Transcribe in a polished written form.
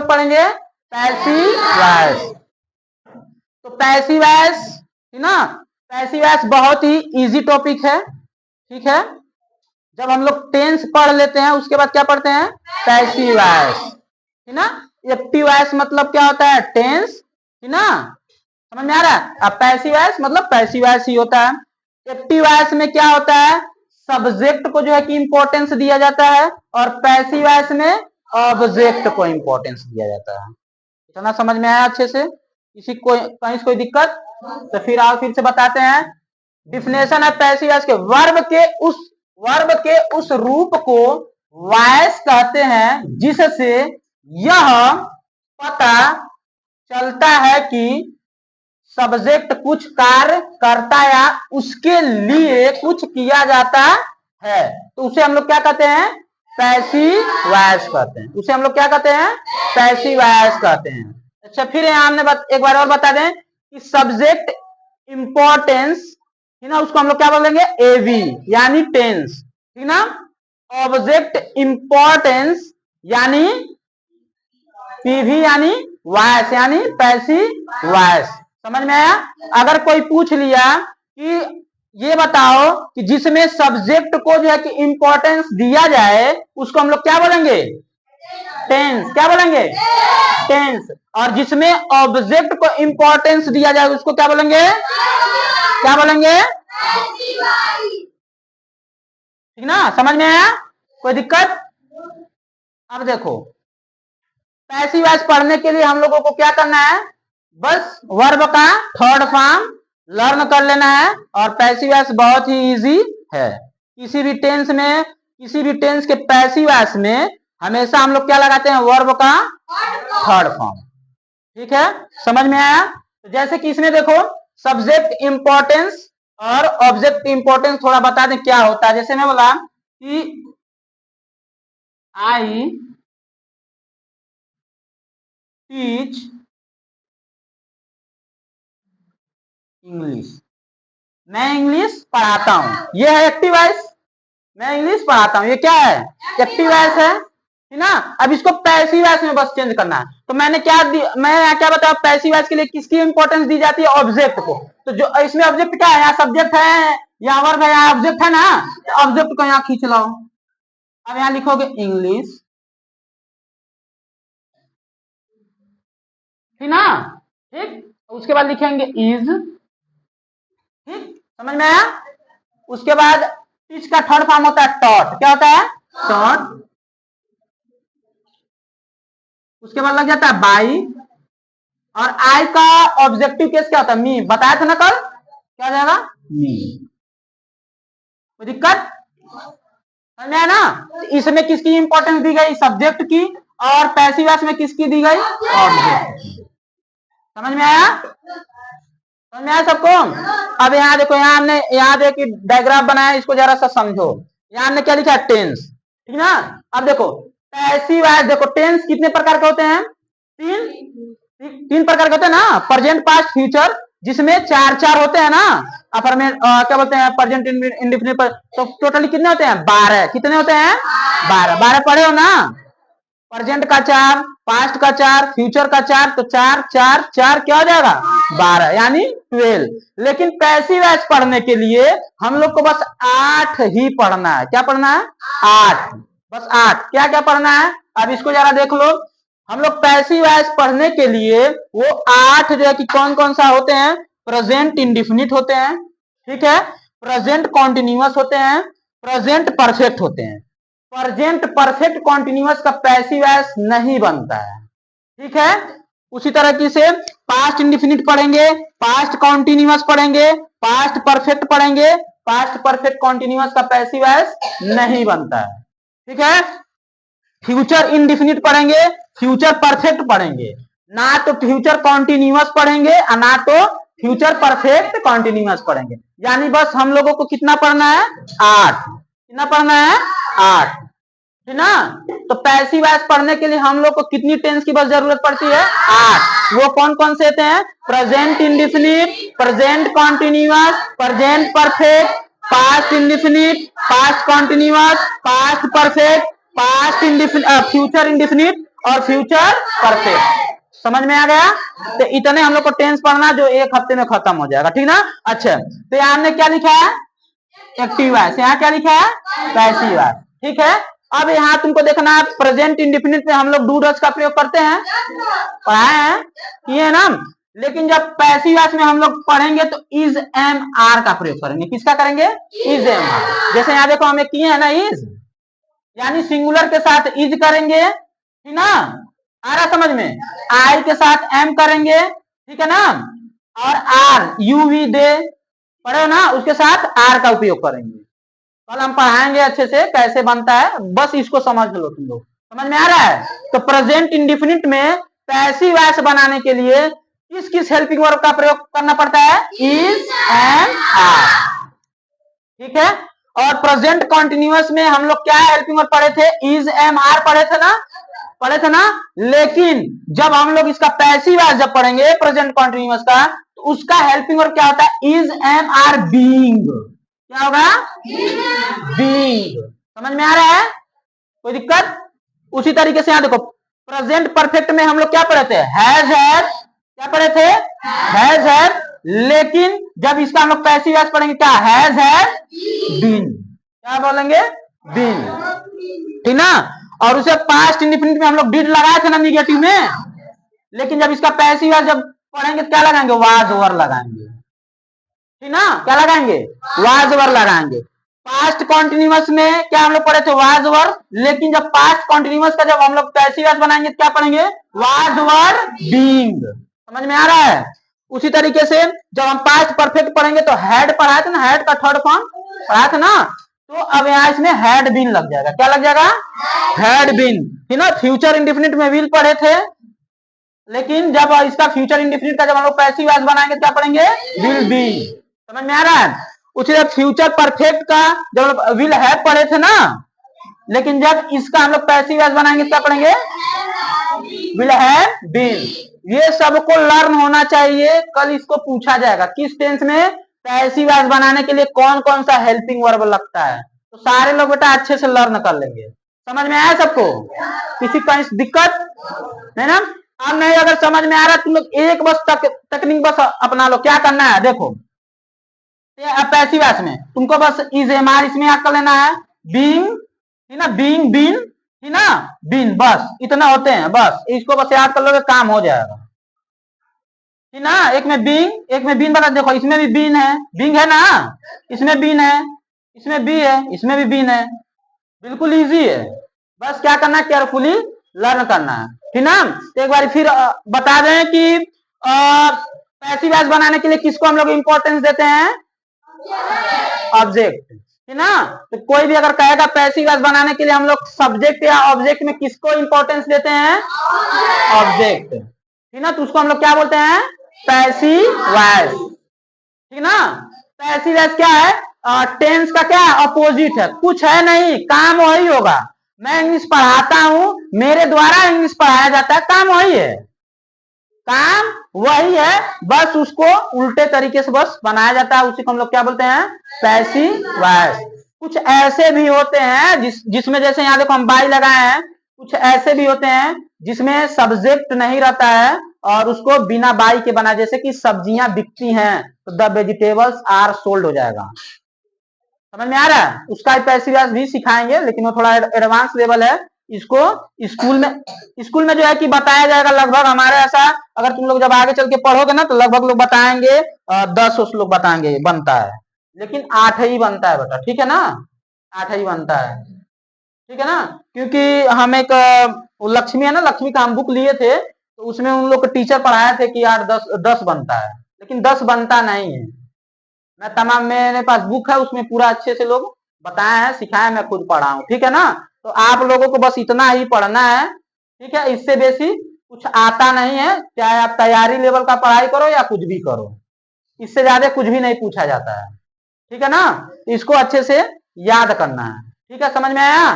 लोग पढ़ेंगे passive voice. तो पैसिव वॉइस है ना, पैसिव वॉइस बहुत ही इजी टॉपिक है, ठीक है। जब हम लोग टेंस पढ़ लेते हैं उसके बाद क्या पढ़ते हैं, पैसिव वॉइस, है ना। एक्टिव वॉइस मतलब क्या होता है, टेंस, है ना, समझ में आ रहा है। अब पैसिव वॉइस मतलब पैसिव वॉइस ही होता है। एक्टिव वॉइस में क्या होता है, सब्जेक्ट को जो है कि इंपॉर्टेंस दिया जाता है, और पैसिव वॉइस में ऑब्जेक्ट को इंपॉर्टेंस दिया जाता है। इतना समझ में आया अच्छे से, किसी कहीं कोई दिक्कत, तो फिर आओ फिर से बताते हैं। डिफिनेशन है पैसिव वॉइस के, वर्ब के उस रूप को वॉइस कहते हैं जिससे यह पता चलता है कि सब्जेक्ट कुछ कार्य करता या उसके लिए कुछ किया जाता है, तो उसे हम लोग क्या कहते हैं, पैसिव वॉइस कहते हैं। उसे हम लोग क्या कहते हैं, पैसिव वॉइस कहते हैं। अच्छा, फिर यहाँ हमने एक बार और बता दें कि सब्जेक्ट इंपॉर्टेंस है ना, उसको हम लोग क्या बोलेंगे, एवी यानी टेंस, ठीक ना। ऑब्जेक्ट इंपॉर्टेंस यानी पीवी यानी वॉइस यानी पैसिव वॉइस। समझ में आया। अगर कोई पूछ लिया कि ये बताओ कि जिसमें सब्जेक्ट को जो है कि इंपॉर्टेंस दिया जाए उसको हम लोग क्या बोलेंगे, टेंस। क्या बोलेंगे, टेंस। और जिसमें ऑब्जेक्ट को इंपॉर्टेंस दिया जाए उसको क्या बोलेंगे, क्या बोलेंगे, ठीक ना, समझ में आया, कोई दिक्कत। अब देखो, पैसिव वॉइस पढ़ने के लिए हम लोगों को क्या करना है, बस वर्ब का थर्ड फॉर्म लर्न कर लेना है, और पैसिव वॉइस बहुत ही इजी है। किसी भी टेंस के पैसिव वॉइस में हमेशा हम लोग क्या लगाते हैं, वर्ब का थर्ड फॉर्म, ठीक है, समझ में आया। तो जैसे कि इसमें देखो, सब्जेक्ट इंपॉर्टेंस और ऑब्जेक्ट इंपॉर्टेंस थोड़ा बता दें क्या होता है। जैसे मैं बोला कि आई टीच इंग्लिश, मैं इंग्लिश पढ़ाता हूं, ये है एक्टिव वॉइस, मैं इंग्लिश पढ़ाता हूं, ये क्या है, एक्टिव वॉइस है ना। अब इसको पैसिव वॉइस में बस चेंज करना है। तो मैंने क्या बताया, पैसिव वॉइस के लिए किसकी इंपॉर्टेंस दी जाती है, ऑब्जेक्ट को। तो जो इसमें ऑब्जेक्ट क्या है, यहाँ सब्जेक्ट है, यहाँ वर्ब है, यहाँ ऑब्जेक्ट है ना, तो ऑब्जेक्ट को यहाँ खींच लो। अब यहाँ लिखोगे इंग्लिश, ठीक ना, ठीक। उसके बाद लिखेंगे इज, ठीक, समझ में आया। उसके बाद टीच का थर्ड फॉर्म होता है टॉट, क्या होता है, टॉट। उसके बाद लग जाता है बाई, और आई का ऑब्जेक्टिव केस क्या होता है, मी, बताया था ना कल, क्या जाएगा, मी। कोई दिक्कत, समझ में आया ना। तो इसमें किसकी इंपॉर्टेंस दी गई, सब्जेक्ट की, और पैसिव वॉइस में किसकी दी गई, ऑब्जेक्ट की। समझ में आया, समझ में आया सबको। अब यहाँ देखो, यहाँ देखिए डायग्राम बनाया, इसको जरा सा समझो। यहाँ हमने क्या लिखा है, टेंस, ठीक ना। अब देखो पैसिव वॉइस, देखो टेंस कितने प्रकार के होते हैं, तीन प्रकार के होते हैं ना, प्रेजेंट, पास्ट, फ्यूचर, जिसमें चार होते हैं ना। अफर्मेटिव क्या बोलते हैं, प्रेजेंट इंडेफिनिट पर, तो टोटली कितने होते हैं, 12। कितने होते हैं, 12 पढ़े हो ना। प्रेजेंट का 4, पास्ट का 4, फ्यूचर का 4, तो 4 4 4 क्या हो जाएगा, 12 यानी 12। लेकिन पैसिव वॉइस पढ़ने के लिए हम लोग को बस 8 ही पढ़ना है। क्या पढ़ना है, 8, बस 8। क्या क्या पढ़ना है, अब इसको जरा देख लो। हम लोग पैसिव वॉइस पढ़ने के लिए वो 8 जो है कि कौन कौन सा होते हैं, प्रेजेंट इंडेफिनिट होते हैं, ठीक है, प्रेजेंट कॉन्टिन्यूअस होते हैं, प्रेजेंट परफेक्ट होते हैं। प्रेजेंट परफेक्ट कॉन्टिन्यूअस का पैसिव वॉइस नहीं बनता है, ठीक है। उसी तरह से पास्ट इंडेफिनिट पढ़ेंगे, पास्ट कॉन्टिन्यूअस पढ़ेंगे, पास्ट परफेक्ट पढ़ेंगे, पास्ट परफेक्ट कॉन्टिन्यूअस का पैसिव वॉइस नहीं बनता है, ठीक है। फ्यूचर इंडेफिनिट पढ़ेंगे, फ्यूचर परफेक्ट पढ़ेंगे, ना तो फ्यूचर कॉन्टिन्यूअस पढ़ेंगे और ना तो फ्यूचर परफेक्ट कॉन्टिन्यूअस पढ़ेंगे। यानी बस हम लोगों को कितना पढ़ना है, 8। कितना पढ़ना है, 8, है ना। तो पैसिव वॉइस पढ़ने के लिए हम लोग को कितनी टेंस की बस जरूरत पड़ती है, 8। वो कौन कौन से होते हैं, present indefinite, present continuous, present perfect, past indefinite, past continuous, past perfect, past indefinite, future indefinite, और फ्यूचर परफेक्ट। समझ में आ गया? तो इतने हम लोग को टेंस पढ़ना जो एक हफ्ते में खत्म हो जाएगा, ठीक ना। अच्छा, तो यहाँ हमने क्या लिखा है? Active voice. यहाँ क्या लिखा है? Passive voice. ठीक है, अब यहाँ तुमको देखना है प्रेजेंट इंडेफिनिट में हम लोग डू डज का प्रयोग करते हैं, पढ़ाए हैं, किए ना। लेकिन जब पैसिव वॉइस में हम लोग पढ़ेंगे तो इज एम आर का प्रयोग करेंगे। किसका करेंगे? Is am are. जैसे यहाँ देखो हमें किए हैं ना इज, यानी सिंगुलर के साथ इज करेंगे, ठीक ना, आ रहा समझ में। आई के साथ एम करेंगे, ठीक है ना, और आर यू वी दे पढ़े ना, उसके साथ आर का उपयोग करेंगे। कल हम पढ़ाएंगे अच्छे से कैसे बनता है, बस इसको समझ लो तुम लोग। समझ में आ रहा है? तो प्रेजेंट इंडेफिनिट में पैसिव वॉइस बनाने के लिए किस किस हेल्पिंग वर्ब का प्रयोग करना पड़ता है? Is and are. ठीक है, और प्रेजेंट कॉन्टिन्यूअस में हम लोग क्या हेल्पिंग वर्ब पढ़े थे? इज एम आर पढ़े थे ना। लेकिन जब हम लोग इसका पैसिव वॉइस जब पढ़ेंगे प्रेजेंट कॉन्टिन्यूअस का, तो उसका हेल्पिंग वर्ब क्या होता है? Is am are being. क्या होगा? बीइंग। समझ में आ रहा है? कोई दिक्कत? उसी तरीके से यहां देखो प्रेजेंट परफेक्ट में हम लोग क्या पढ़े थे? Has had. क्या पढ़े थे? Has had. लेकिन जब इसका हम लोग पैसिव वॉइस पढ़ेंगे क्या? Has had been. क्या बोलेंगे? बीन, ठीक ना। और उसे पास्ट इंडेफिनिट में हम लोग डिड लगाए थे ना निगेटिव में, लेकिन जब इसका पैसिव वॉइस जब पढ़ेंगे क्या लगाएंगे? वाज ओवर लगाएंगे, ठीक ना। क्या लगाएंगे? वाज ओवर लगाएंगे। पास्ट कॉन्टिन्यूअस में क्या हम लोग पढ़े थे? Was over. लेकिन जब पास्ट कॉन्टिन्यूअस का जब हम लोग पैसिव वॉइस बनाएंगे क्या पढ़ेंगे? Was over being. समझ में आ रहा है? उसी तरीके से जब हम पास्ट परफेक्ट पढ़ेंगे तो हैड पढ़ाए थे ना, हैड का थर्ड फॉर्म पढ़ाया था ना, तो अब यहाँ इसमें हैड बीन लग जाएगा। क्या लग जाएगा? हैड बीन, ठीक ना। फ्यूचर इंडेफिनिट में विल पढ़े थे, लेकिन जब इसका फ्यूचर इंडेफिनिट का जब हम लोग पैसिव वॉइस बनाएंगे क्या पढ़ेंगे? Will be. समझ में आ रहा है? उसी तरह फ्यूचर परफेक्ट का जब हम लोग विल हैव पढ़े थे ना, लेकिन जब इसका हम लोग पैसिव वॉइस बनाएंगे क्या पढ़ेंगे? Will have been. ये सबको लर्न होना चाहिए, कल इसको पूछा जाएगा किस टेंस में पैसिव वॉइस बनाने के लिए कौन कौन सा हेल्पिंग वर्ब लगता है। तो सारे लोग बेटा अच्छे से लर्न कर लेंगे। समझ में आया सबको? किसी का दिक्कत नहीं ना? अब नहीं अगर समझ में आ रहा तुम लोग एक बस तकनीक बस अपना लो। क्या करना है देखो, पैसिव वॉइस में तुमको बस इज एम आर इसमें याद कर लेना है, बीइंग, ठीक ना, बीइंग बीन, ठीक ना, बीन, बस इतना होते हैं। बस इसको बस याद कर लोगे काम हो जाएगा, ठीक ना। एक में बीइंग, एक में बीन बता। देखो इसमें भी बीन है, बीइंग है ना, इसमें बीन है, इसमें बी है, इसमें भी बीन है। बिल्कुल इजी है, बस क्या करना है? केयरफुली लर्न करना है, ठीक ना। तो एक बार फिर बता दें कि पैसिव वॉइस बनाने के लिए किसको हम लोग इंपॉर्टेंस देते हैं? ऑब्जेक्ट, ठीक ना। तो कोई भी अगर कहेगा पैसिव वॉइस बनाने के लिए हम लोग सब्जेक्ट या ऑब्जेक्ट में किसको इंपॉर्टेंस देते हैं? ऑब्जेक्ट, ठीक ना। तो उसको हम लोग क्या बोलते हैं? पैसिव वॉइस, ठीक ना। पैसिव वॉइस क्या है? टेंस का क्या अपोजिट है, कुछ है नहीं, काम वही होगा। मैं इंग्लिश पढ़ाता हूं, मेरे द्वारा इंग्लिश पढ़ाया जाता है, काम वही है, काम वही है, बस उसको उल्टे तरीके से बस बनाया जाता है। उसी को हम लोग क्या बोलते हैं? Passive voice. कुछ ऐसे भी होते हैं जिसमें जैसे यहाँ देखो हम बाई लगाए हैं, कुछ ऐसे भी होते हैं जिसमें सब्जेक्ट नहीं रहता है और उसको बिना बाई के बना, जैसे कि सब्जियां बिकती हैं तो द वेजिटेबल्स आर सोल्ड हो जाएगा। समझ में आ रहा है? उसका पैसिव वॉइस भी सिखाएंगे, लेकिन वो थोड़ा एडवांस लेवल है। इसको स्कूल में जो है कि बताया जाएगा लगभग हमारे ऐसा। अगर तुम लोग जब आगे चल के पढ़ोगे ना तो लगभग लोग बताएंगे 10 लोग बताएंगे बनता है, लेकिन 8 ही बनता है बेटा, ठीक है ना, 8 ही बनता है, ठीक है ना। क्योंकि हम एक लक्ष्मी है ना, लक्ष्मी का हम बुक लिए थे तो उसमें उन लोग को टीचर पढ़ाए थे कि यार 10 बनता है, लेकिन 10 बनता नहीं है। मैं तमाम मेरे पास बुक है, उसमें पूरा अच्छे से लोग बताए हैं, सिखाए, मैं खुद पढ़ा हूं, ठीक है ना। तो आप लोगों को बस इतना ही पढ़ना है, ठीक है, इससे बेसी कुछ आता नहीं है। चाहे आप तैयारी लेवल का पढ़ाई करो या कुछ भी करो, इससे ज्यादा कुछ भी नहीं पूछा जाता है, ठीक है ना। इसको अच्छे से याद करना है, ठीक है, समझ में आया?